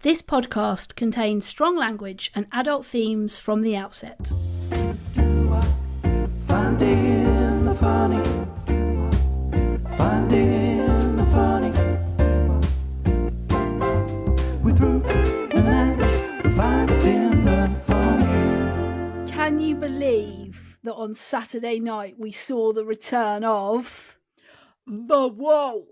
This podcast contains strong language and adult themes from the outset. Finding the funny. Finding the funny. With Ruth and Ange, finding the funny. Can you believe that on Saturday night we saw the return of the Whoa?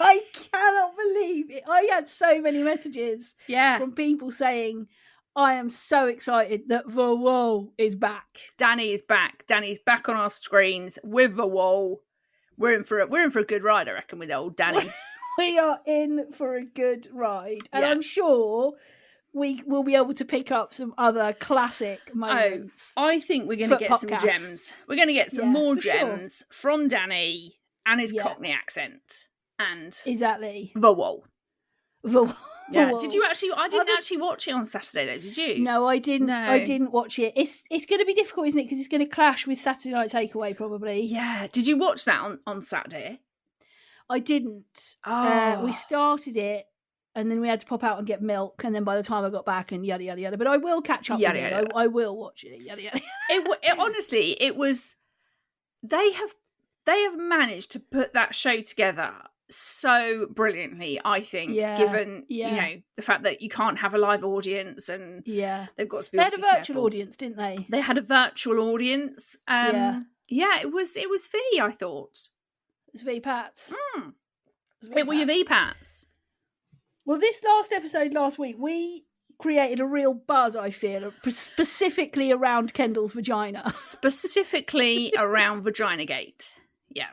I cannot believe it. I had so many messages from people saying, I am so excited that the Whoa is back. Danny is back. Danny's back on our screens with the Whoa. We're in for a good ride, I reckon, with old Danny. We are in for a good ride. And I'm sure we will be able to pick up some other classic moments. I think we're going to get some gems. We're going to get some more gems from Danny and his Cockney accent. And exactly the Whoa. Yeah. Did you actually? I didn't actually watch it on Saturday, though. Did you? No, I didn't. No. I didn't watch it. It's going to be difficult, isn't it? Because it's going to clash with Saturday Night Takeaway, probably. Yeah. Did you watch that on Saturday? I didn't. We started it, and then we had to pop out and get milk, and then by the time I got back, and yada yada yada. But I will catch up. I will watch it. Yada yada. It honestly, it was. They have managed to put that show together so brilliantly, I think, given you know the fact that you can't have a live audience and they've got to be. They had a virtual audience, didn't they? They had a virtual audience. It was V. I thought it was V-Pats. It were your V-Pats. Well, this last episode last week, we created a real buzz, I feel, specifically around Kendall's vagina, specifically around Vagina Gate. Yeah.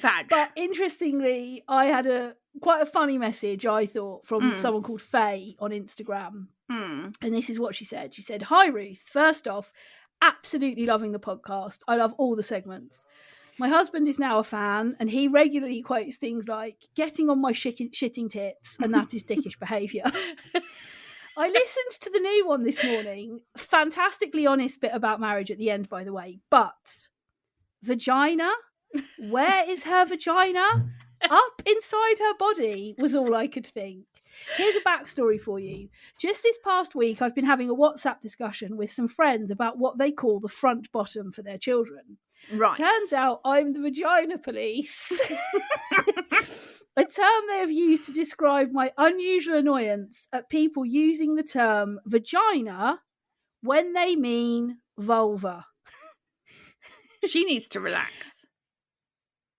Vag. But interestingly, I had quite a funny message, I thought, from someone called Faye on Instagram. And this is what she said. She said, "Hi, Ruth. First off, absolutely loving the podcast. I love all the segments. My husband is now a fan, and he regularly quotes things like, getting on my shitting tits, and that is dickish behaviour. I listened to the new one this morning. Fantastically honest bit about marriage at the end, by the way. But vagina? Where is her vagina? Up inside her body was all I could think. Here's a backstory for you. Just this past week, I've been having a WhatsApp discussion with some friends about what they call the front bottom for their children. Right. Turns out I'm the vagina police. A term they have used to describe my unusual annoyance at people using the term vagina when they mean vulva. She needs to relax.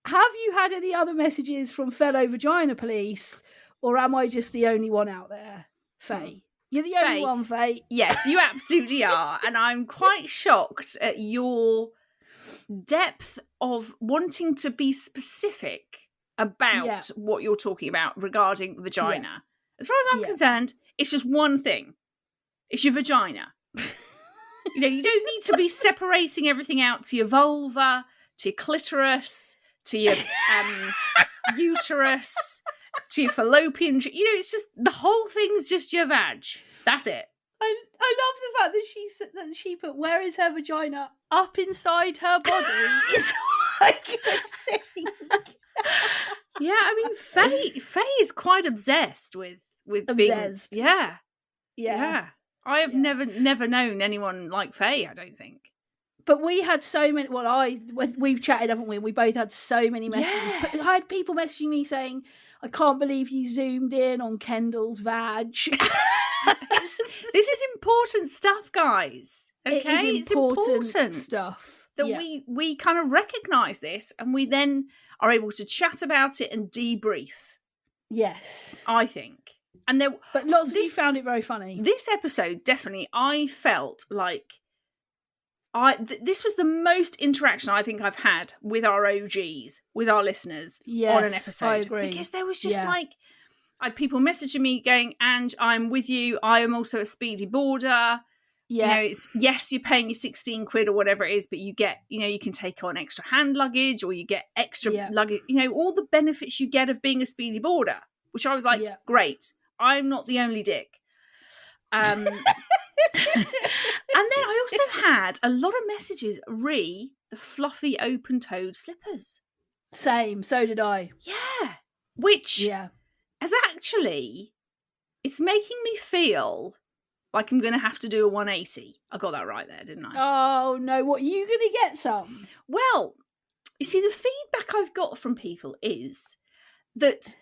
Have you had any other messages from fellow vagina police, or am I just the only one out there, Faye? You're the only one, Faye. Yes, you absolutely are. And I'm quite shocked at your depth of wanting to be specific about what you're talking about regarding vagina. Yeah. As far as I'm concerned, it's just one thing. It's your vagina. You don't need to be separating everything out to your vulva, to your clitoris, to your uterus, to your fallopian. It's just the whole thing's just your vag. That's it. I love the fact that she put, where is her vagina? Up inside her body. It's all I could think. Yeah, I mean, Faye is quite obsessed with obsessed. Being. Yeah. I have never known anyone like Faye, I don't think. But we had so many. We've chatted, haven't we? We both had so many messages. Yeah. I had people messaging me saying, "I can't believe you zoomed in on Kendall's vag." This is important stuff, guys. Okay, it's important stuff that we kind of recognise this, and we then are able to chat about it and debrief. Yes, I think. But lots of you found it very funny. This episode, definitely, I felt like this was the most interaction I think I've had with our OGs, with our listeners on an episode. I agree. Because there was just I had people messaging me going, Ange, I'm with you. I am also a speedy boarder. Yeah. It's you're paying your 16 quid or whatever it is, but you get, you can take on extra hand luggage or you get extra luggage, all the benefits you get of being a speedy boarder, which I was like, great. I'm not the only dick. And then I also had a lot of messages re the fluffy open-toed slippers. Same. So did I. Yeah. Which has actually it's making me feel like I'm going to have to do a 180. I got that right there, didn't I? Oh, no. What, are you going to get some? Well, you see, the feedback I've got from people is that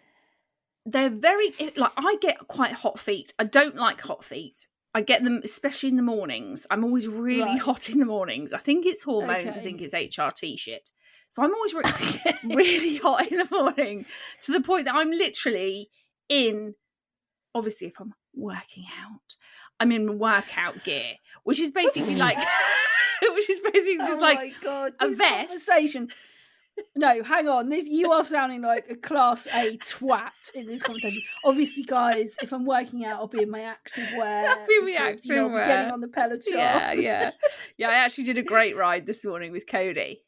they're very, like, I get quite hot feet. I don't like hot feet. I get them, especially in the mornings. I'm always really hot in the mornings. I think it's hormones. Okay. I think it's HRT shit. So I'm always really hot in the morning, to the point that I'm literally in, obviously if I'm working out, I'm in workout gear, which is basically like, just like my God, a this vest. Conversation. No, hang on. You are sounding like a class A twat in this conversation. Obviously, guys, if I'm working out, I'll be in my active wear. I'll be in my active I'll wear. be getting on the Peloton. Yeah. I actually did a great ride this morning with Cody.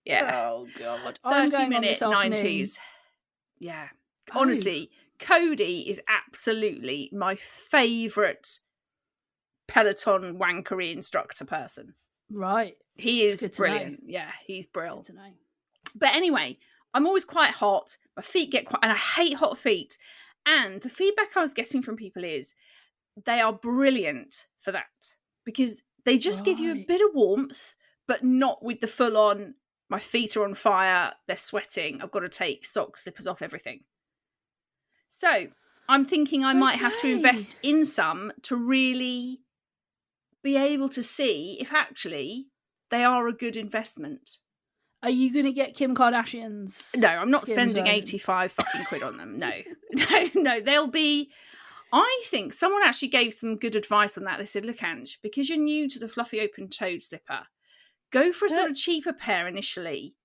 Yeah. Oh God. 30-minute 90s. Yeah. Honestly, Cody is absolutely my favourite Peloton wankery instructor person. Right. He is brilliant. Yeah, he's brilliant. Good to know. But anyway, I'm always quite hot. My feet get quite, and I hate hot feet. And the feedback I was getting from people is they are brilliant for that, because they just give you a bit of warmth, but not with the full on, my feet are on fire, they're sweating, I've got to take sock slippers off, everything. So I'm thinking I might have to invest in some to really be able to see if actually they are a good investment. Are you going to get Kim Kardashian's? No, I'm not spending zone? 85 fucking quid on them. No, they'll be... I think someone actually gave some good advice on that. They said, look, Ange, because you're new to the fluffy open-toed slipper, go for a sort of cheaper pair initially,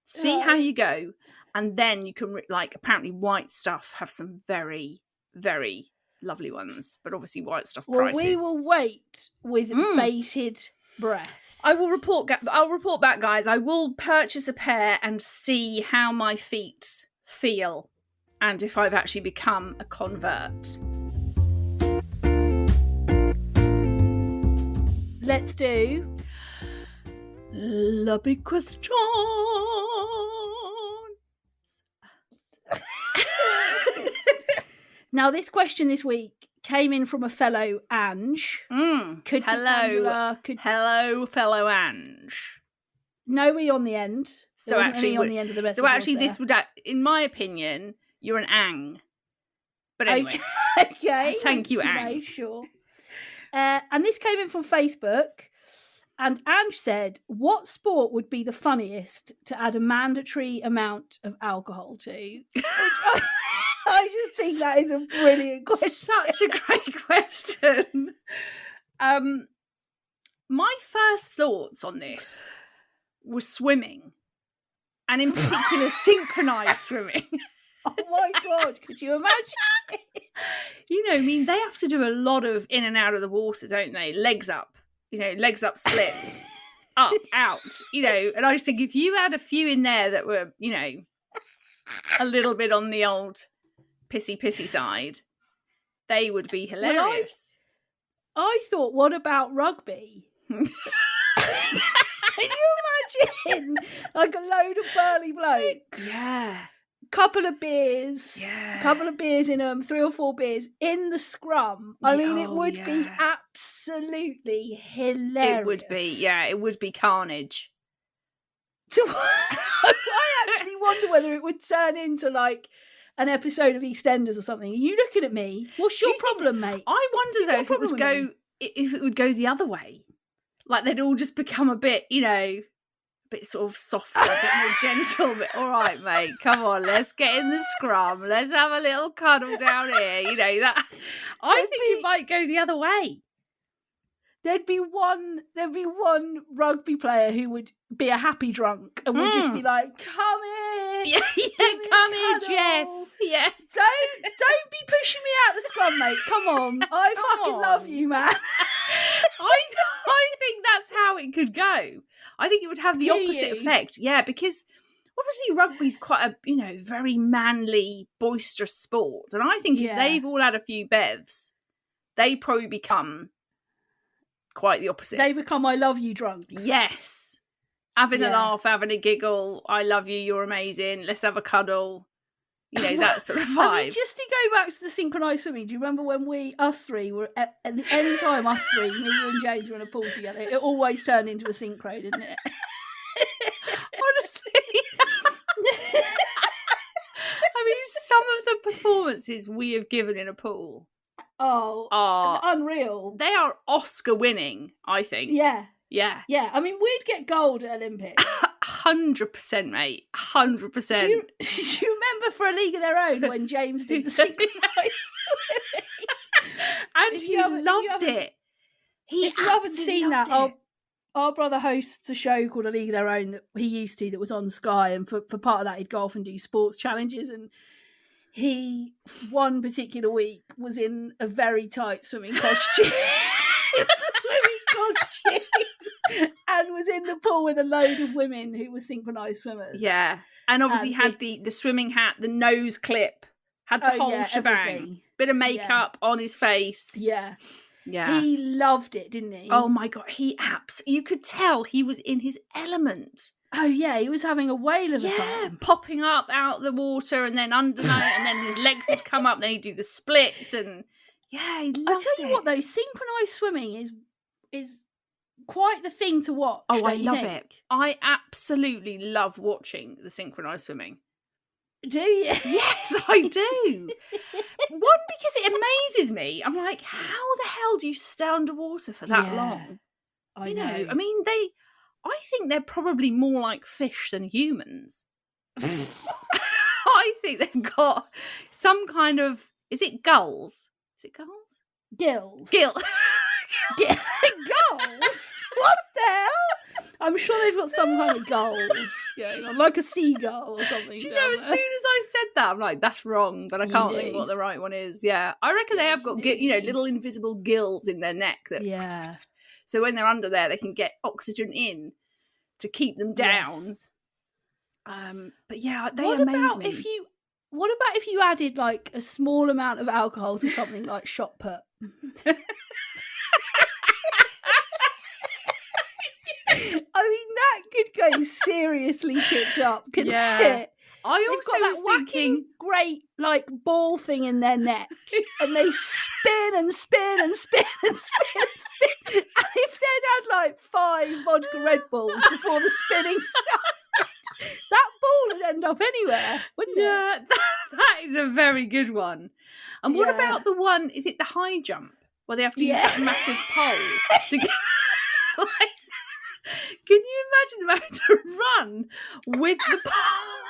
see how you go, and then you can, apparently White Stuff have some very, very lovely ones, but obviously White Stuff prices. Well, we will wait with bated breath. I'll report back, guys. I will purchase a pair and see how my feet feel and if I've actually become a convert. Let's do La big question. Now, this question this week came in from a fellow Ange. Hello, fellow Ange. No E on the end. So actually, on the end of the message. So actually, this would, in my opinion, you're an Ang. But anyway, okay. Thank you, Ang. Sure. And this came in from Facebook, and Ange said, "What sport would be the funniest to add a mandatory amount of alcohol to?" Which I just think that is a brilliant question. Such a great question. My first thoughts on this was swimming, and in particular synchronized swimming. Oh my God, could you imagine? They have to do a lot of in and out of the water, don't they? Legs up, legs up splits, up, out, and I just think if you had a few in there that were, a little bit on the old pissy side, they would be hilarious. Well, I thought, what about rugby? Can you imagine? Like a load of burly blokes. Yeah. Couple of beers in them, 3 or 4 beers in the scrum. I mean, it would be absolutely hilarious. It would be, it would be carnage. I actually wonder whether it would turn into like an episode of EastEnders or something. Are you looking at me? What's your problem, mate? I wonder though if it would go the other way. Like they'd all just become a bit, a bit sort of softer, a bit more gentle. But all right, mate, come on, let's get in the scrum. Let's have a little cuddle down here. That I think it might go the other way. There'd be one rugby player who would be a happy drunk and would just be like, "Come here, come here, Jeff. Yeah, don't be pushing me out the scrum, mate. Come on, I fucking love you, man." I think that's how it could go. I think it would have the opposite effect. Yeah, because obviously rugby's quite a very manly, boisterous sport, and I think if they've all had a few bevs, they probably become quite the opposite. They become I love you drunks. Yes. Having a laugh, having a giggle. I love you. You're amazing. Let's have a cuddle. that sort of vibe. I mean, just to go back to the synchronised swimming, do you remember when us three were, any time us three, me, you and James were in a pool together, it always turned into a synchro, didn't it? Honestly. I mean, some of the performances we have given in a pool are unreal. They are Oscar winning, I think. Yeah. Yeah. Yeah. I mean, we'd get gold at Olympics. 100%, mate. 100%. Do you remember for A League of Their Own when James did the synchronised swimming? And he loved it. If you haven't seen that, our brother hosts a show called A League of Their Own that he used to, that was on Sky, and for part of that he'd go off and do sports challenges, and he, one particular week, was in a very tight swimming costume. And was in the pool with a load of women who were synchronised swimmers. Yeah. And obviously had the swimming hat, the nose clip, had the whole shebang. Everything. Bit of makeup on his face. Yeah. Yeah. He loved it, didn't he? Oh my God. You could tell he was in his element. Oh yeah, he was having a whale of a time. Popping up out the water and then underneath, and then his legs would come up, then he'd do the splits, and he loved it. I tell you what though, synchronised swimming is quite the thing to watch. Oh, I love it. I absolutely love watching the synchronised swimming. Do you? Yes, I do. One, because it amazes me. I'm like, how the hell do you stay underwater for that long? I know. I mean, I think they're probably more like fish than humans. I think they've got some kind of, is it gulls? Is it gulls? Gills. Gills. What the hell? I'm sure they've got some kind of gulls going on, like a seagull or something. Do you know, as soon as I said that, I'm like, that's wrong, but I can't think what the right one is. Yeah, I reckon they have got, little invisible gills in their neck. So when they're under there, they can get oxygen in to keep them down. Yes. But yeah, they amaze me. What about if you added like a small amount of alcohol to something like shot put? I mean, that could go seriously tits up, couldn't it? I also was thinking, great like ball thing in their neck, and they spin and spin and spin and spin and spin. And if they'd had like 5 vodka Red Bulls before the spinning started, that ball would end up anywhere, wouldn't it? Yeah, that is a very good one. And what about the one? Is it the high jump where they have to use that massive pole to get? Like, can you imagine them having to run with the pole?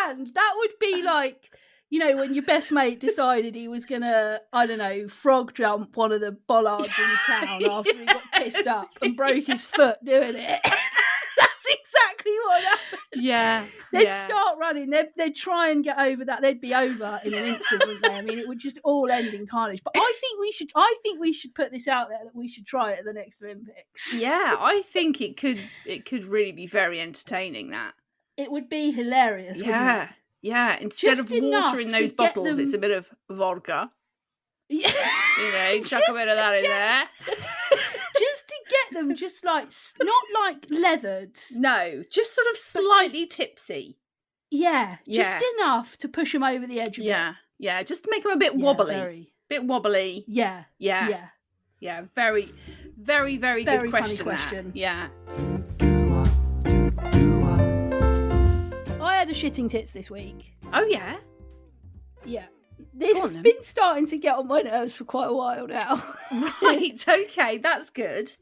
And that would be like, when your best mate decided he was going to, I don't know, frog jump one of the bollards in town after he got pissed up and broke his foot doing it. That's exactly what happened. Yeah. They'd start running. They'd try and get over that. They'd be over in an instant, wouldn't they? I mean, it would just all end in carnage. But I think we should put this out there that we should try it at the next Olympics. Yeah, I think it could really be very entertaining, that. It would be hilarious, wouldn't it? Yeah. Instead just of water in those bottles, it's a bit of vodka. Yeah. Chuck a bit of that in there. Just to get them just like, not like leathered. No, just sort of slightly tipsy. Yeah, just enough to push them over the edge of it. Yeah, just to make them a bit wobbly. Bit wobbly. Yeah. Very, very, very good funny question. Yeah. I had a shitting tits this week. Oh, yeah? Yeah. This has been starting to get on my nerves for quite a while now. Right, okay, that's good.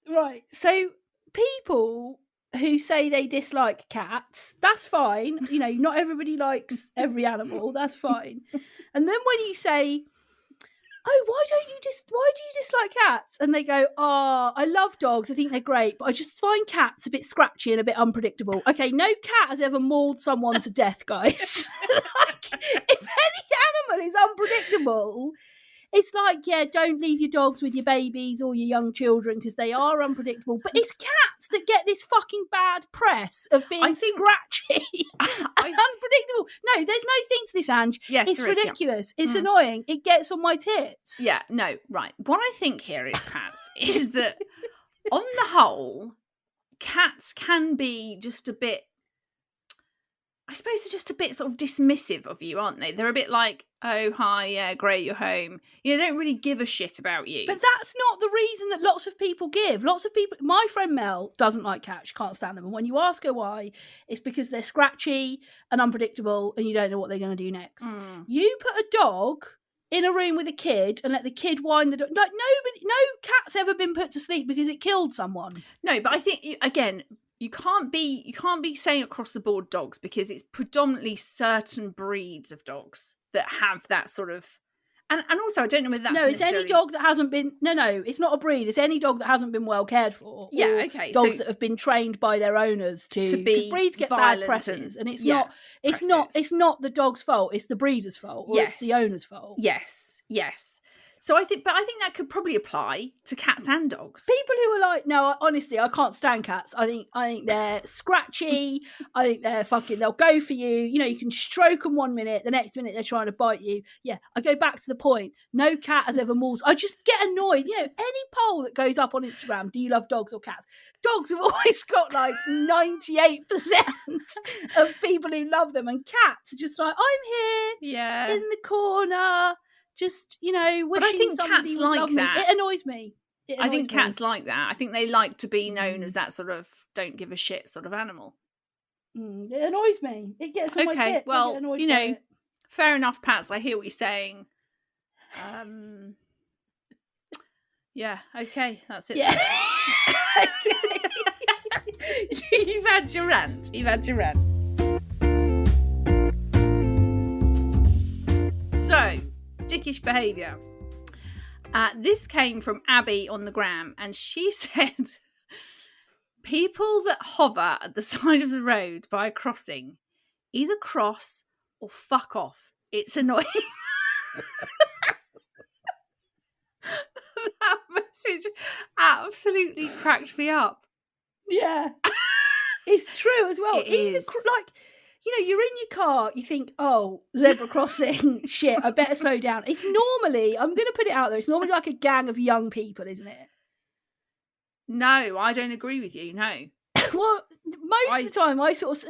Right, so people who say they dislike cats, that's fine. Not everybody likes every animal, that's fine. And then when you say, why do you dislike cats? And they go, I love dogs, I think they're great, but I just find cats a bit scratchy and a bit unpredictable. Okay, no cat has ever mauled someone to death, guys. If any animal is unpredictable, it's like, don't leave your dogs with your babies or your young children because they are unpredictable. But it's cats that get this fucking bad press of being scratchy and unpredictable. No, there's no thing to this, Ange. Yes, it's ridiculous. It's annoying. It gets on my tits. Yeah, no, right. What I think here is, cats, is that on the whole, cats can be just a bit I suppose they're just a bit sort of dismissive of you, aren't they? They're a bit like, oh, hi, yeah, great, you're home. They don't really give a shit about you. But that's not the reason that lots of people give. Lots of people, my friend Mel doesn't like cats, she can't stand them. And when you ask her why, it's because they're scratchy and unpredictable and you don't know what they're going to do next. You put a dog in a room with a kid and let the kid whine the dog. Like, no cat's ever been put to sleep because it killed someone. No, but I think, again, you can't be saying across the board dogs, because it's predominantly certain breeds of dogs that have that sort of, and also I don't know whether that's it's any dog that hasn't been it's not a breed, it's any dog that hasn't been well cared for. Yeah, okay. Dogs that have been trained by their owners to be breeds get bad presses, and it's not the dog's fault, it's the breeder's fault, or it's the owner's fault. Yes. So I think that could probably apply to cats and dogs. People who are like, no, honestly, I can't stand cats. I think they're scratchy. I think they're fucking, they'll go for you. You can stroke them 1 minute, the next minute they're trying to bite you. Yeah, I go back to the point. No cat has ever mauled. I just get annoyed. Any poll that goes up on Instagram, do you love dogs or cats? Dogs have always got like 98% of people who love them, and cats are just like, I'm here in the corner. Just, wishing but I think cats like that. It annoys me. I think cats like that. I think they like to be known as that sort of don't give a shit sort of animal. It annoys me. It gets on my tits. Well, fair enough, Pats. I hear what you're saying. Yeah, okay, that's it. Yeah. You've had your rant. So, dickish behaviour. This came from Abby on the gram, and she said, people that hover at the side of the road by a crossing either cross or fuck off. It's annoying. That message absolutely cracked me up. Yeah. It's true as well. It is. You're in your car, you think, oh, zebra crossing, shit, I better slow down. It's normally, I'm going to put it out there, it's normally like a gang of young people, isn't it? No, I don't agree with you, no. Well, most of the time,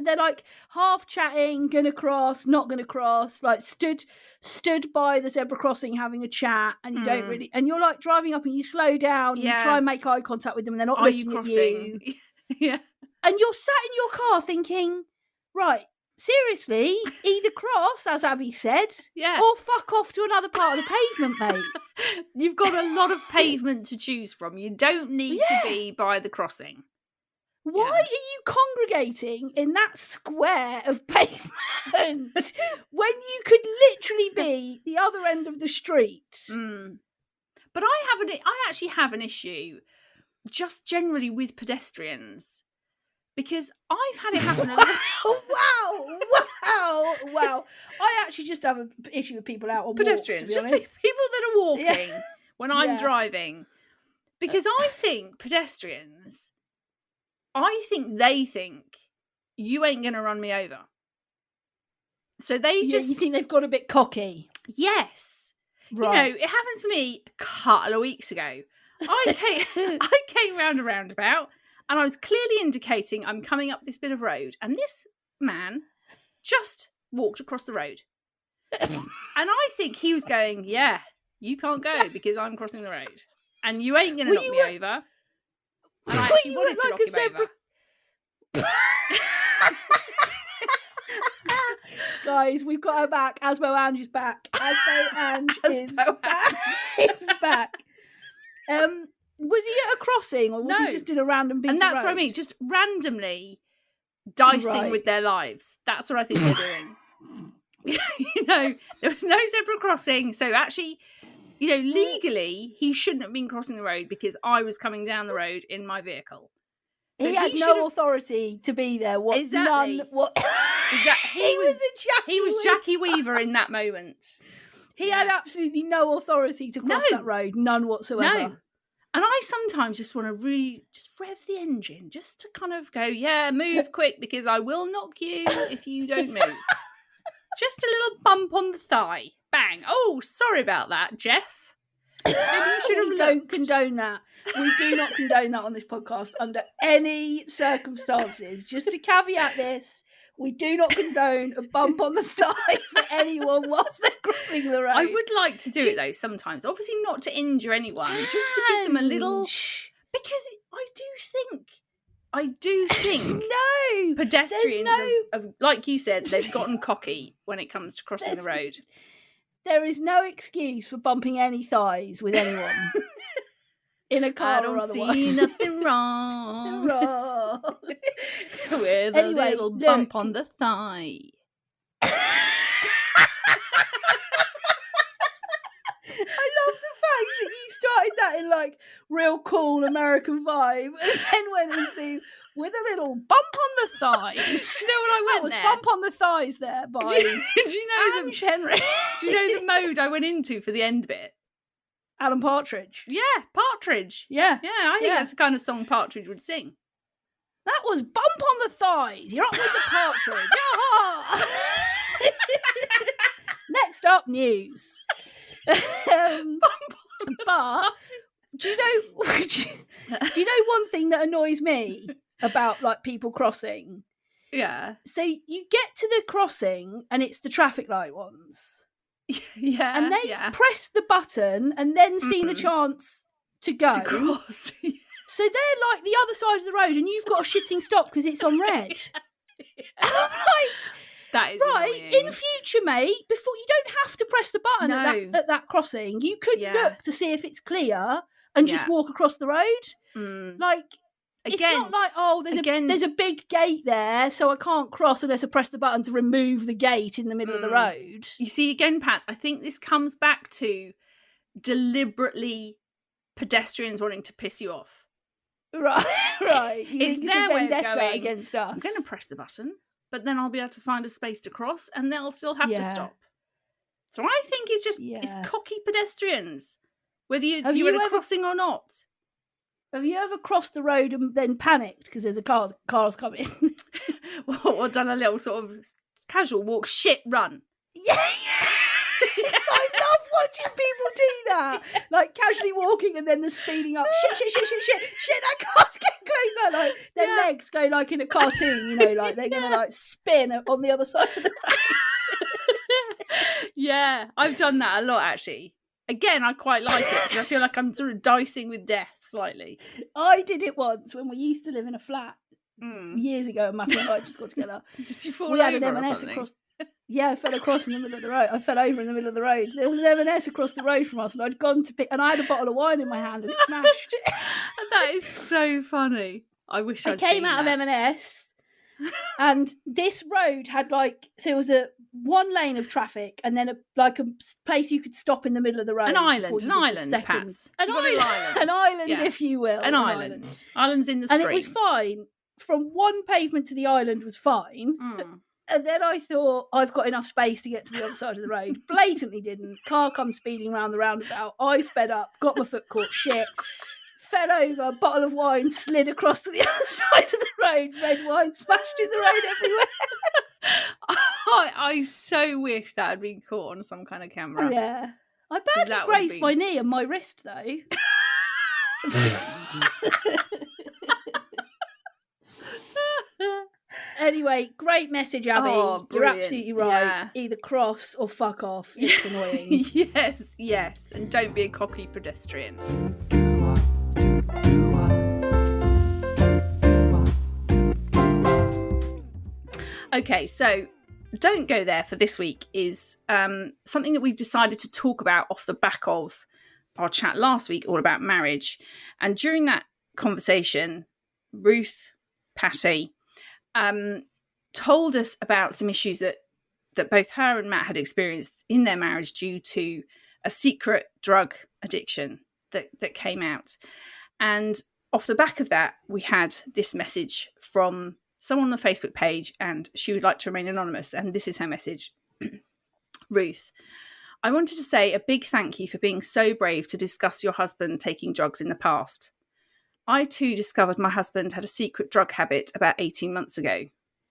they're like half chatting, gonna cross, not gonna cross, like stood by the zebra crossing having a chat, and you don't really, and you're like driving up and you slow down, and you try and make eye contact with them, and they're not looking at you. Yeah. And you're sat in your car thinking, right, seriously, either cross, as Abby said, or fuck off to another part of the pavement, mate. You've got a lot of pavement to choose from. You don't need to be by the crossing. Why are you congregating in that square of pavement when you could literally be the other end of the street? But I actually have an issue just generally with pedestrians, because I've had it happen a lot. Wow. I actually just have an issue with people out on pedestrians, walks, to be honest. Just people that are walking when I'm driving. Because I think pedestrians, they think you ain't going to run me over. So they just... You think they've got a bit cocky? Yes. Right. It happened to me a couple of weeks ago. I came round a roundabout, and I was clearly indicating I'm coming up this bit of road, and this man just walked across the road. And I think he was going, yeah, you can't go because I'm crossing the road. And you ain't going to knock me over. And I actually wanted to knock him over. Guys, we've got her back. Asbo Ange is back. Asbo Ange is back. It's back. Was he at a crossing, or was he just in a random piece of road? And that's what I mean, just randomly dicing with their lives. That's what I think they're doing. There was no zebra crossing, so actually, legally, he shouldn't have been crossing the road because I was coming down the road in my vehicle. So he had no authority to be there. Exactly. Exactly. He was Jackie Weaver in that moment. He had absolutely no authority to cross that road, none whatsoever. No. And I sometimes just want to really just rev the engine, just to kind of go, move quick, because I will knock you if you don't move. Just a little bump on the thigh. Bang. Oh, sorry about that, Jeff. Maybe you should have We don't condone that. We do not condone that on this podcast under any circumstances. Just to caveat this, We do not condone a bump on the thigh for anyone whilst they're crossing the road. I would like to do it though sometimes. Obviously not to injure anyone, just to give them a little... Because I do think no pedestrians have, like you said, they've gotten cocky when it comes to crossing the road. There is no excuse for bumping any thighs with anyone. In a car or otherwise. I don't see nothing wrong. With a little bump on the thigh. I love the fact that you started that in like real cool American vibe and then went into with a little bump on the thighs. You know what I went there? Bump on the thighs there by do you know Ange Henry. Do you know the mode I went into for the end bit? Alan Partridge. Yeah, Partridge. Yeah. Yeah, I think that's the kind of song Partridge would sing. That was bump on the thighs. You're up with the Partridge. Next up, news. But do you know one thing that annoys me about like people crossing? Yeah. So you get to the crossing and it's the traffic light ones. Yeah. And they've pressed the button and then seen a chance to go. To cross. So they're like the other side of the road and you've got a shitting stop because it's on red. And I'm like, that is right, annoying. in future, mate, before you don't have to press the button at that crossing. You could look to see if it's clear and just walk across the road. Like, it's not like, there's a big gate there, so I can't cross unless I press the button to remove the gate in the middle of the road. You see, again, Pats, I think this comes back to deliberately pedestrians wanting to piss you off. Right. It's their way of going, against us. I'm going to press the button, but then I'll be able to find a space to cross, and they'll still have to stop. So I think it's just it's cocky pedestrians, whether you're at a crossing or not. Have you ever crossed the road and then panicked because there's a car's coming? or done a little sort of casual walk, run. Yeah. I love watching people do that. Like casually walking and then the speeding up. Shit, that car's getting closer. Like their legs go like in a cartoon, you know, like they're going to like spin on the other side of the road. Yeah, I've done that a lot actually. Again, I quite like it because I feel like I'm sort of dicing with death slightly. I did it once when we used to live in a flat years ago and Matthew and I just got together. Did you fall we over had an M&S or something? Across. Yeah, I fell across in the middle of the road. I fell over in the middle of the road. There was an M&S across the road from us and I'd gone to pick, and I had a bottle of wine in my hand and it smashed. That is so funny. I wish I'd came out of M&S and this road had so it was a one lane of traffic and then a place you could stop in the middle of the road. An island, Pats. An island, if you will. An island. Island's in the stream. And it was fine. From one pavement to the island was fine. And then I thought, I've got enough space to get to the other side of the road. Blatantly didn't. Car comes speeding round the roundabout. I sped up, got my foot caught, fell over, bottle of wine slid across to the other side of the road, red wine splashed in the road everywhere. I so wish that had been caught on some kind of camera. Yeah. I badly grazed my knee and my wrist, though. Anyway, great message, Abby. You're absolutely right. Yeah. Either cross or fuck off. It's annoying. Yes. And don't be a cocky pedestrian. Okay, so don't go there for this week is something that we've decided to talk about off the back of our chat last week all about marriage. And during that conversation, Ruth, Patty, told us about some issues that both her and Matt had experienced in their marriage due to a secret drug addiction that came out. And off the back of that, we had this message from someone on the Facebook page, and she would like to remain anonymous. And this is her message. Ruth, I wanted to say a big thank you for being so brave to discuss your husband taking drugs in the past. I too discovered my husband had a secret drug habit about 18 months ago.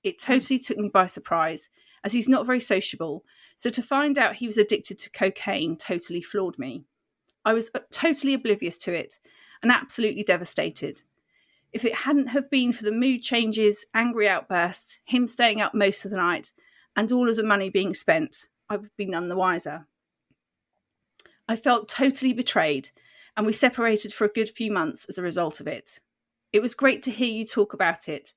It totally took me by surprise, as he's not very sociable, so to find out he was addicted to cocaine totally floored me. I was totally oblivious to it and absolutely devastated. If it hadn't have been for the mood changes, angry outbursts, him staying up most of the night, and all of the money being spent, I would be none the wiser. I felt totally betrayed, and we separated for a good few months as a result of it. It was great to hear you talk about it.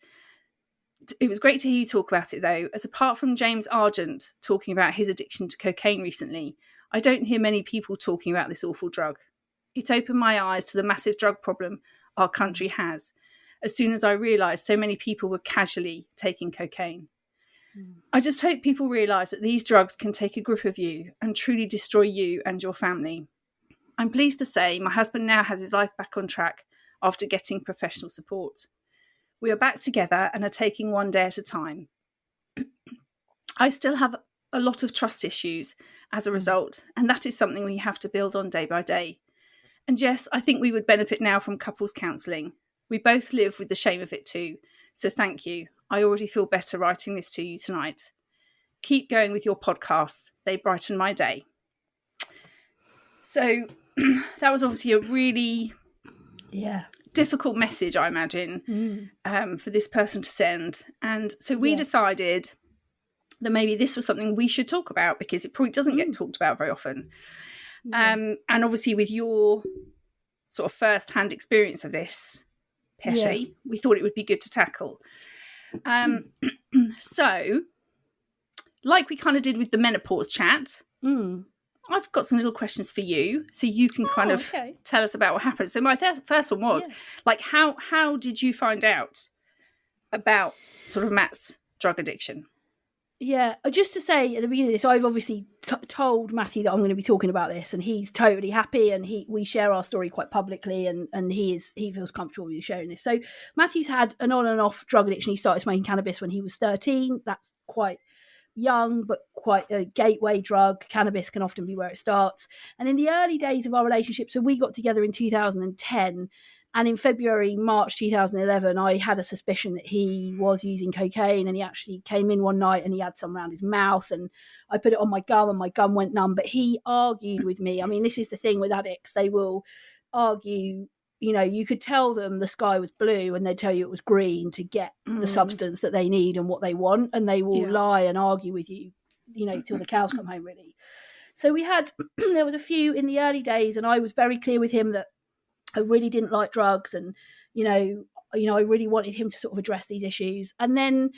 Though, as apart from James Argent talking about his addiction to cocaine recently, I don't hear many people talking about this awful drug. It opened my eyes to the massive drug problem our country has, as soon as I realised so many people were casually taking cocaine. I just hope people realise that these drugs can take a grip of you and truly destroy you and your family. I'm pleased to say my husband now has his life back on track after getting professional support. We are back together and are taking one day at a time. I still have a lot of trust issues as a result, and that is something we have to build on day by day. And yes, I think we would benefit now from couples counselling. We both live with the shame of it too, so thank you. I already feel better writing this to you tonight. Keep going with your podcasts. They brighten my day. So that was obviously a really difficult message, I imagine, for this person to send. And so we decided that maybe this was something we should talk about because it probably doesn't get talked about very often. And obviously with your sort of first-hand experience of this, Petty, we thought it would be good to tackle. So, like we kind of did with the menopause chat, I've got some little questions for you, so you can kind of tell us about what happened. So my first one was, like, how did you find out about sort of Matt's drug addiction? Yeah, just to say at the beginning of this, I've obviously told Matthew that I'm going to be talking about this, and he's totally happy, and we share our story quite publicly, and he feels comfortable with you sharing this. So Matthew's had an on and off drug addiction. He started smoking cannabis when he was 13. That's quite young, but quite a gateway drug. Cannabis can often be where it starts. And in the early days of our relationship, so we got together in 2010, and in March 2011, I had a suspicion that he was using cocaine, and he actually came in one night and he had some around his mouth, and I put it on my gum and my gum went numb. But he argued with me. I mean, this is the thing with addicts. They will argue, you know, you could tell them the sky was blue and they'd tell you it was green to get the substance that they need and what they want. And they will lie and argue with you, you know, till the cows come home, really. So we had, there was a few in the early days, and I was very clear with him that I really didn't like drugs, and you know, I really wanted him to sort of address these issues. And then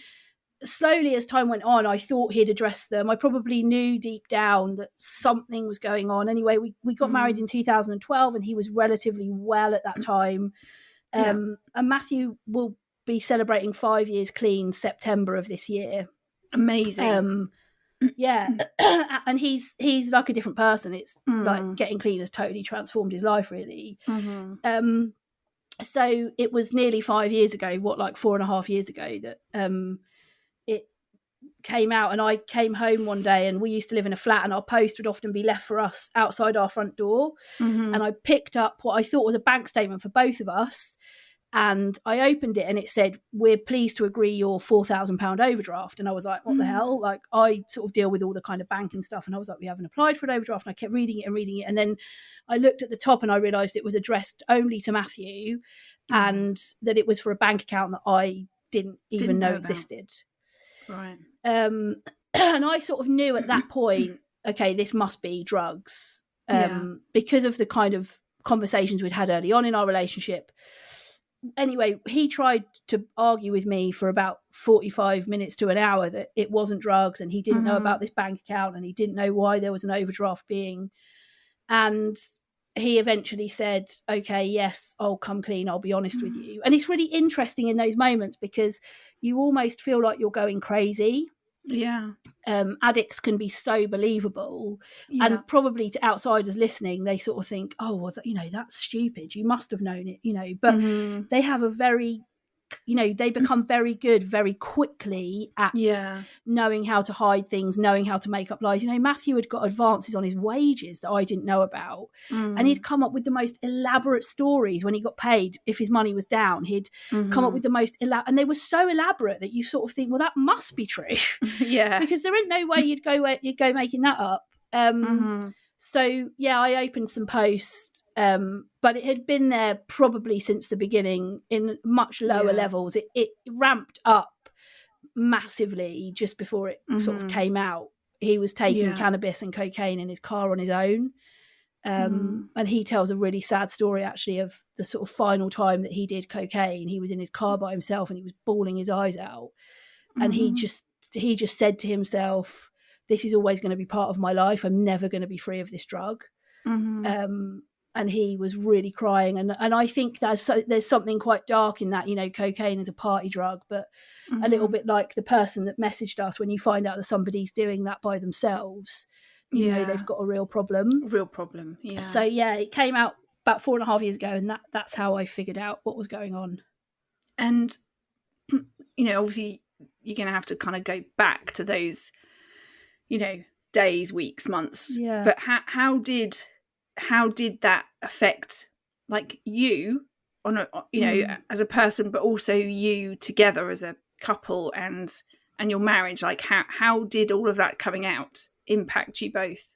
slowly as time went on, I thought he'd address them. I probably knew deep down that something was going on. Anyway, we got married in 2012, and he was relatively well at that time. And Matthew will be celebrating 5 years clean September of this year. Amazing. And he's like a different person. It's like getting clean has totally transformed his life, really. So it was nearly 5 years ago, like 4.5 years ago, that it came out. And I came home one day, and we used to live in a flat, and our post would often be left for us outside our front door. And I picked up what I thought was a bank statement for both of us, and I opened it, and it said, "We're pleased to agree your £4,000 overdraft." And I was like, what the hell? Like, I sort of deal with all the kind of banking stuff, and I was like, we haven't applied for an overdraft. And I kept reading it, and then I looked at the top, and I realised it was addressed only to Matthew, and that it was for a bank account that I didn't even know existed. Right. And I sort of knew at that point, okay, this must be drugs, because of the kind of conversations we'd had early on in our relationship. Anyway, he tried to argue with me for about 45 minutes to an hour that it wasn't drugs, and he didn't know about this bank account, and he didn't know why there was an overdraft being. And he eventually said, okay, yes, I'll come clean, I'll be honest with you. And it's really interesting in those moments, because you almost feel like you're going crazy. Yeah. Addicts can be so believable, and probably to outsiders listening, they sort of think, oh, well, you know, that's stupid, you must have known it, you know. But they have a very, you know, they become very good very quickly at knowing how to hide things, knowing how to make up lies. You know, Matthew had got advances on his wages that I didn't know about, and he'd come up with the most elaborate stories when he got paid. If his money was down, he'd come up with the most and they were so elaborate that you sort of think, well, that must be true. Because there ain't no way you'd go making that up. So, yeah, I opened some posts, but it had been there probably since the beginning in much lower levels. It ramped up massively just before it sort of came out. He was taking cannabis and cocaine in his car on his own. And he tells a really sad story, actually, of the sort of final time that he did cocaine. He was in his car by himself and he was bawling his eyes out. And he just said to himself, this is always going to be part of my life. I'm never going to be free of this drug. And he was really crying. And I think there's something quite dark in that, you know, cocaine is a party drug, but a little bit like the person that messaged us, when you find out that somebody's doing that by themselves, you know, they've got a real problem. Yeah. So, yeah, it came out about 4.5 years ago, and that's how I figured out what was going on. And, you know, obviously you're going to have to kind of go back to those, you know, days, weeks, months. Yeah. But how did that affect, like, you on a, you know, as a person, but also you together as a couple and your marriage? Like, how did all of that coming out impact you both?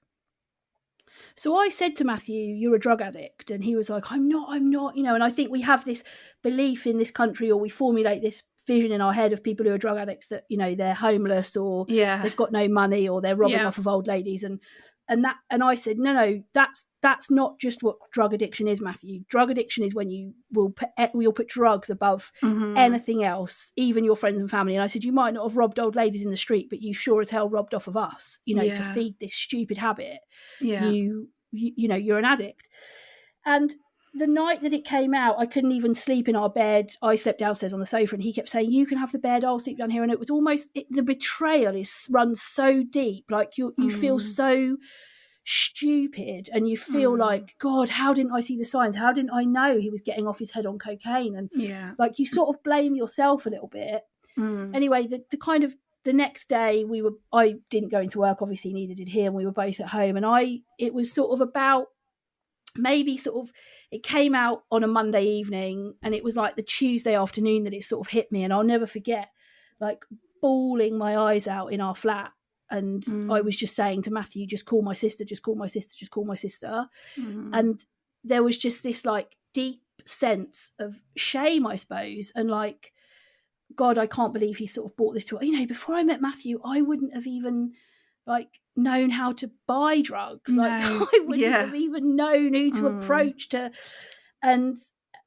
So I said to Matthew, you're a drug addict. And he was like, I'm not, you know. And I think we have this belief in this country, or we formulate this vision in our head of people who are drug addicts, that, you know, they're homeless, or they've got no money, or they're robbing off of old ladies. And I said, no, that's not just what drug addiction is, Matthew. Drug addiction is when you'll put drugs above anything else, even your friends and family. And I said, you might not have robbed old ladies in the street, but you sure as hell robbed off of us, you know, to feed this stupid habit. You know, you're an addict. And the night that it came out, I couldn't even sleep in our bed. I slept downstairs on the sofa, and he kept saying, you can have the bed, I'll sleep down here. And it was almost, the betrayal runs so deep. Like you feel so stupid, and you feel like, God, how didn't I see the signs? How didn't I know he was getting off his head on cocaine? And like, you sort of blame yourself a little bit. Anyway, the next day I didn't go into work, obviously neither did he, and we were both at home. And it was sort of about, maybe sort of, it came out on a Monday evening, and it was like the Tuesday afternoon that it sort of hit me. And I'll never forget, like, bawling my eyes out in our flat. And I was just saying to Matthew, just call my sister, just call my sister, just call my sister. And there was just this like deep sense of shame, I suppose. And like, God, I can't believe he sort of brought this to, you know, before I met Matthew, I wouldn't have even like known how to buy drugs. Like, I wouldn't have even known who to approach to. And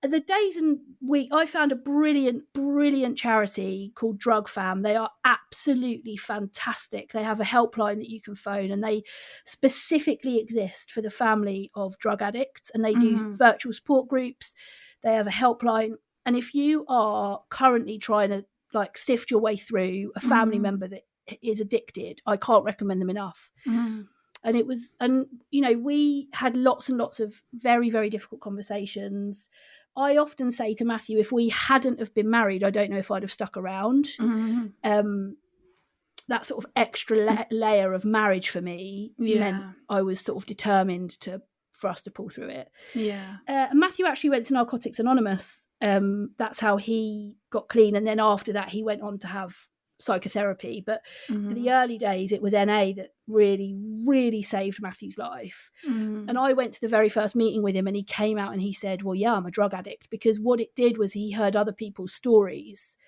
the days and week, I found a brilliant charity called Drug Fam. They are absolutely fantastic. They have a helpline that you can phone, and they specifically exist for the family of drug addicts, and they do virtual support groups. They have a helpline. And if you are currently trying to like sift your way through a family member that is addicted, I can't recommend them enough. And you know, we had lots and lots of very, very difficult conversations. I often say to Matthew, if we hadn't have been married, I don't know if I'd have stuck around. That sort of extra layer of marriage for me meant I was sort of determined for us to pull through it. Matthew actually went to Narcotics Anonymous. That's how he got clean. And then after that, he went on to have psychotherapy. But in the early days, it was NA that really, really saved Matthew's life. And I went to the very first meeting with him, and he came out and he said, well, yeah, I'm a drug addict. Because what it did was he heard other people's stories.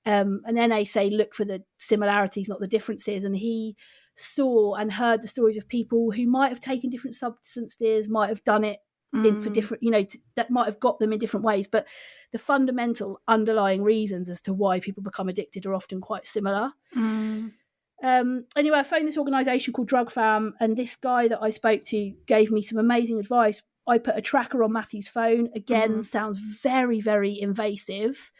And NA say, look for the similarities, not the differences. And he saw and heard the stories of people who might have taken different substances, might have done it for different, you know, that might have got them in different ways, but the fundamental underlying reasons as to why people become addicted are often quite similar. Anyway, I phoned this organisation called Drug Fam, and this guy that I spoke to gave me some amazing advice. I put a tracker on Matthew's phone. Again, sounds very, very invasive.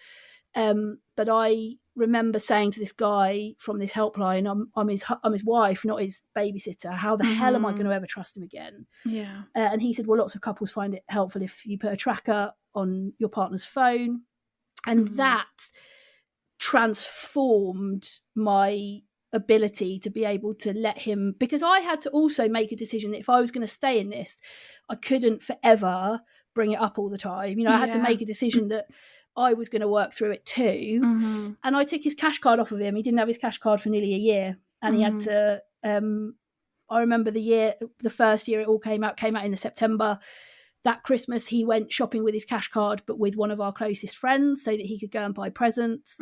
But I remember saying to this guy from this helpline, I'm his wife, not his babysitter. How the hell am I going to ever trust him again? And he said, well, lots of couples find it helpful if you put a tracker on your partner's phone. And that transformed my ability to be able to let him, because I had to also make a decision that if I was going to stay in this, I couldn't forever bring it up all the time. You know, I had to make a decision that I was going to work through it too. And I took his cash card off of him. He didn't have his cash card for nearly a year, and he had to I remember the first year it all came out in the September. That Christmas, he went shopping with his cash card, but with one of our closest friends so that he could go and buy presents.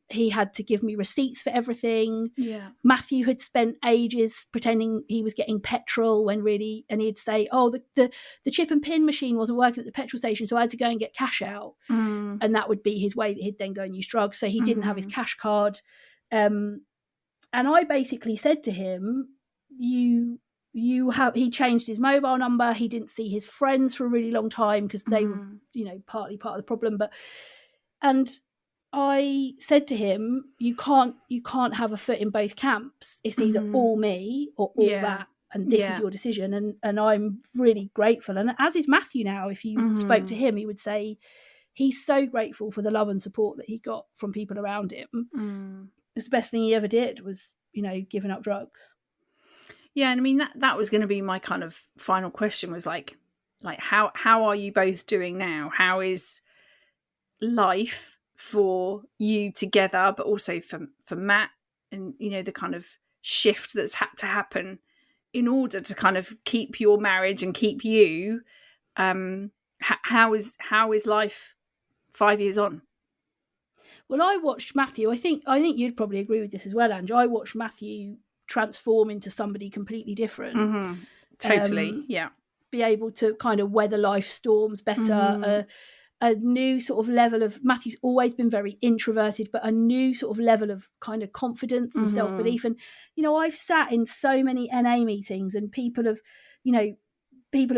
He had to give me receipts for everything. Yeah. Matthew had spent ages pretending he was getting petrol when really, and he'd say, oh, the chip and pin machine wasn't working at the petrol station, so I had to go and get cash out. And that would be his way that he'd then go and use drugs. So he didn't have his cash card. And I basically said to him, he changed his mobile number. He didn't see his friends for a really long time because they were, partly part of the problem. And I said to him, you can't have a foot in both camps. It's either all me or all that. And this is your decision. And I'm really grateful. And as is Matthew now, if you spoke to him, he would say he's so grateful for the love and support that he got from people around him. It's the best thing he ever did was, giving up drugs. Yeah, and I mean that was going to be my kind of final question was like how are you both doing now? How is life for you together, but also for Matt, and the kind of shift that's had to happen in order to kind of keep your marriage and keep you. How is life 5 years on? Well, I watched Matthew. I think you'd probably agree with this as well, Ange. I watched Matthew transform into somebody completely different. Totally, yeah. Be able to kind of weather life storms better. A new sort of level of, Matthew's always been very introverted, but a new sort of level of kind of confidence and self-belief. And, I've sat in so many NA meetings and people have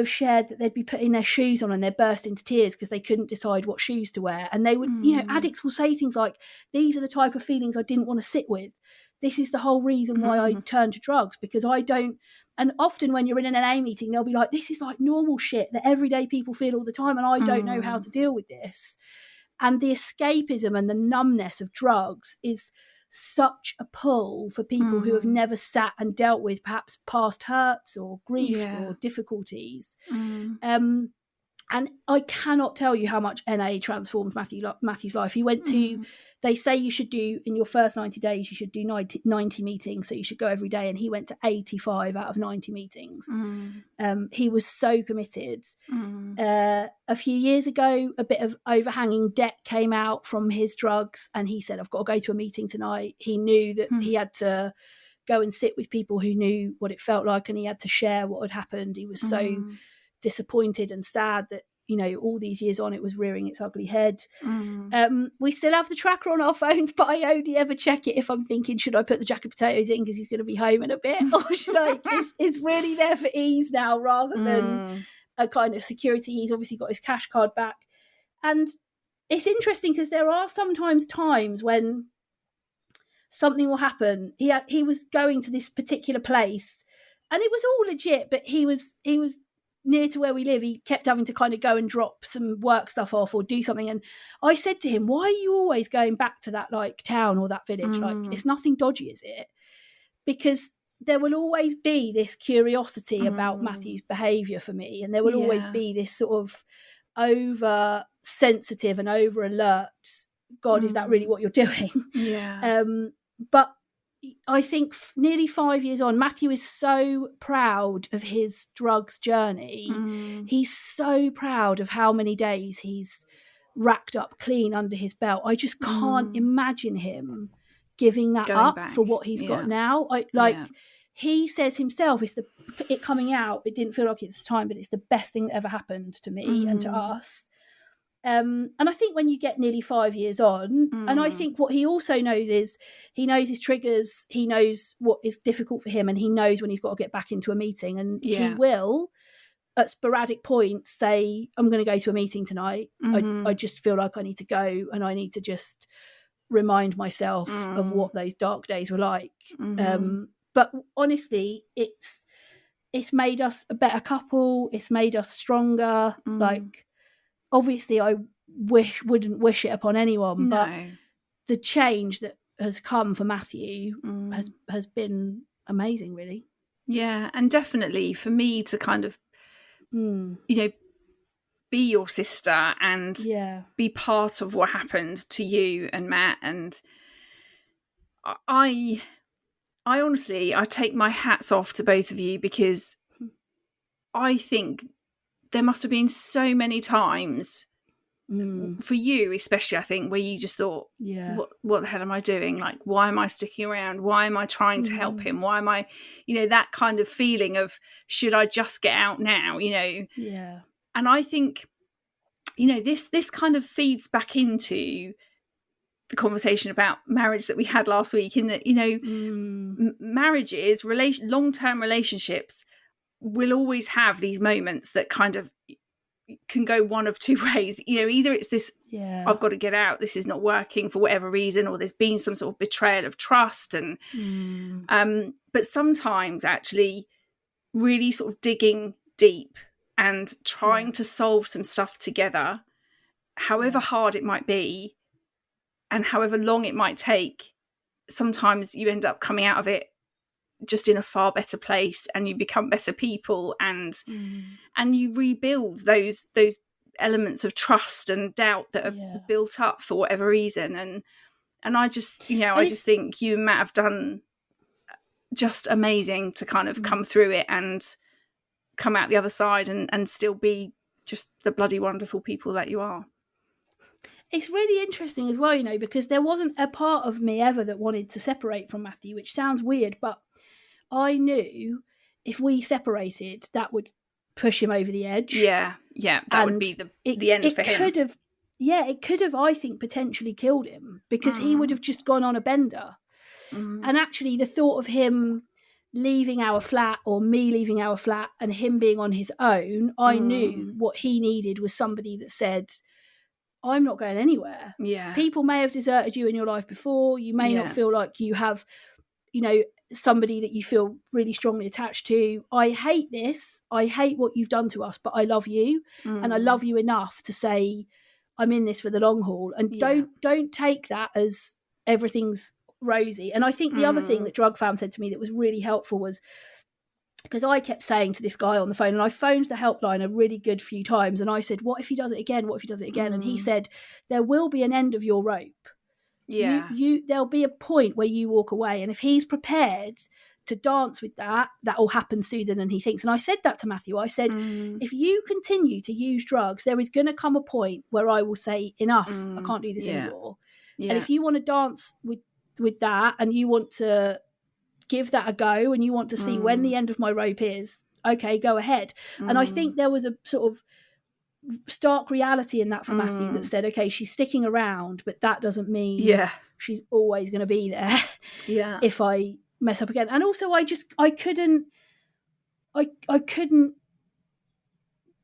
shared that they'd be putting their shoes on and they'd burst into tears because they couldn't decide what shoes to wear. And they would, addicts will say things like, these are the type of feelings I didn't want to sit with. This is the whole reason why I turned to drugs, because I don't. And often when you're in an NA meeting, they'll be like, this is like normal shit that everyday people feel all the time. And I don't know how to deal with this. And the escapism and the numbness of drugs is such a pull for people who have never sat and dealt with perhaps past hurts or griefs or difficulties. And I cannot tell you how much NA transformed Matthew's life. He went to, they say you should do, in your first 90 days, you should do 90 meetings. So you should go every day. And he went to 85 out of 90 meetings. He was so committed. A few years ago, a bit of overhanging debt came out from his drugs. And he said, I've got to go to a meeting tonight. He knew that he had to go and sit with people who knew what it felt like. And he had to share what had happened. He was so disappointed and sad that all these years on it was rearing its ugly head. We still have the tracker on our phones, but I only ever check it if I'm thinking, should I put the jacket potatoes in because he's going to be home in a bit, or should I it's really there for ease now rather than a kind of security. He's obviously got his cash card back, and it's interesting because there are sometimes times when something will happen. He was going to this particular place and it was all legit, but he was near to where we live. He kept having to kind of go and drop some work stuff off or do something. And I said to him, why are you always going back to that like town or that village? Like, it's nothing dodgy, is it? Because there will always be this curiosity about Matthew's behaviour for me. And there will always be this sort of over sensitive and over alert. God, is that really what you're doing? But I think nearly 5 years on, Matthew is so proud of his drugs journey. He's so proud of how many days he's racked up clean under his belt. I just can't imagine him giving that up for what he's got now. He says himself, it coming out, it didn't feel like it at the time, but it's the best thing that ever happened to me and to us. And I think when you get nearly 5 years on, and I think what he also knows is he knows his triggers, he knows what is difficult for him, and he knows when he's got to get back into a meeting, and he will at sporadic points say, I'm going to go to a meeting tonight. I just feel like I need to go, and I need to just remind myself of what those dark days were like. But honestly, it's made us a better couple. It's made us stronger. Like, obviously I wouldn't wish it upon anyone, but the change that has come for Matthew has been amazing, really. Yeah, and definitely for me to kind of be your sister and be part of what happened to you and Matt, and I I take my hats off to both of you, because I think there must have been so many times for you, especially, I think, where you just thought, what the hell am I doing? Like, why am I sticking around? Why am I trying to help him? Why am I, that kind of feeling of, should I just get out now? Yeah. And I think, this kind of feeds back into the conversation about marriage that we had last week, in that, marriages, long-term relationships will always have these moments that kind of can go one of two ways. Either it's this, I've got to get out, this is not working for whatever reason, or there's been some sort of betrayal of trust. And but sometimes actually really sort of digging deep and trying to solve some stuff together, however hard it might be and however long it might take, sometimes you end up coming out of it just in a far better place, and you become better people, and you rebuild those elements of trust and doubt that have built up for whatever reason. And I just, I just think you and Matt have done just amazing to kind of come through it and come out the other side and still be just the bloody wonderful people that you are. It's really interesting as well, because there wasn't a part of me ever that wanted to separate from Matthew, which sounds weird, but I knew if we separated, that would push him over the edge. Yeah, that would be the end for him. It could have, I think, potentially killed him, because he would have just gone on a bender. And actually, the thought of him leaving our flat, or me leaving our flat, and him being on his own, I knew what he needed was somebody that said, I'm not going anywhere. Yeah. People may have deserted you in your life before. You may not feel like you have, somebody that you feel really strongly attached to. I hate this. I hate what you've done to us, but I love you. And I love you enough to say, I'm in this for the long haul. And don't take that as everything's rosy. And I think the other thing that Drug Fam said to me that was really helpful was, because I kept saying to this guy on the phone, and I phoned the helpline a really good few times, and I said, what if he does it again? What if he does it again? And he said, there will be an end of your rope. Yeah. There'll be a point where you walk away. And if he's prepared to dance with that will happen sooner than he thinks. And I said that to Matthew. I said, if you continue to use drugs, there is going to come a point where I will say, enough, I can't do this anymore. Yeah. And if you want to dance with that, and you want to give that a go, and you want to see when the end of my rope is, okay, go ahead. And I think there was a sort of stark reality in that for Matthew that said, okay, she's sticking around, but that doesn't mean she's always going to be there if I mess up again. And also I couldn't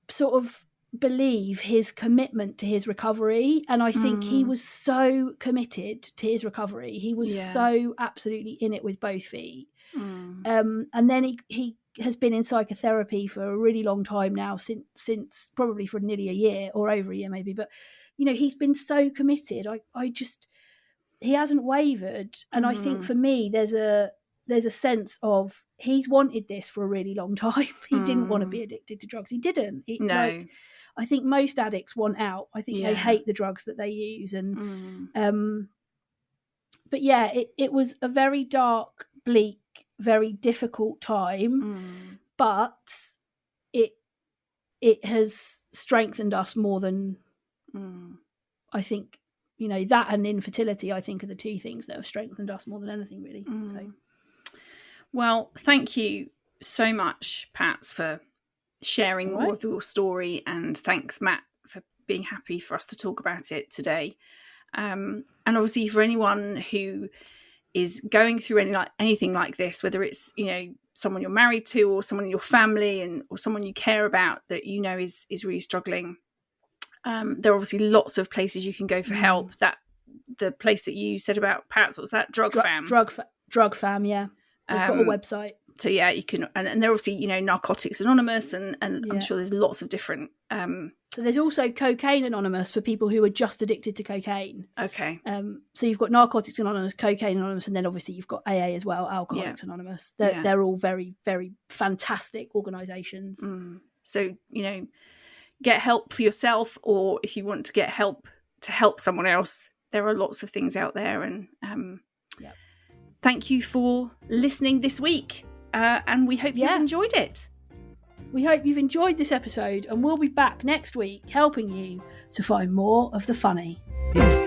sort of believe his commitment to his recovery, and I think he was so committed to his recovery. He was so absolutely in it with both feet. And then he has been in psychotherapy for a really long time now, since probably for nearly a year, or over a year maybe, but he's been so committed. He hasn't wavered. And I think for me there's a sense of, he's wanted this for a really long time. He didn't want to be addicted to drugs. He didn't. I think most addicts want out. I think they hate the drugs that they use. And but it was a very dark, bleak, very difficult time, but it has strengthened us more than I think, that and infertility, I think, are the two things that have strengthened us more than anything, really. So, well, thank you so much, Pats, for sharing more of your story, and thanks, Matt, for being happy for us to talk about it today. And obviously, for anyone who is going through anything like this, whether it's someone you're married to, or someone in your family, or someone you care about that is really struggling, there are obviously lots of places you can go for help. That the place that you said about Pats, what was that? Drug Fam. Drug Fam, yeah. They've got a website. So yeah, you can, and they're obviously Narcotics Anonymous, and I'm sure there's lots of different. So there's also Cocaine Anonymous for people who are just addicted to cocaine. Okay. So you've got Narcotics Anonymous, Cocaine Anonymous, and then obviously you've got AA as well, Alcoholics Anonymous. They're all very, very fantastic organisations. So get help for yourself, or if you want to get help to help someone else, there are lots of things out there. And thank you for listening this week. And we hope you've enjoyed it. We hope you've enjoyed this episode, and we'll be back next week helping you to find more of the funny. Yeah.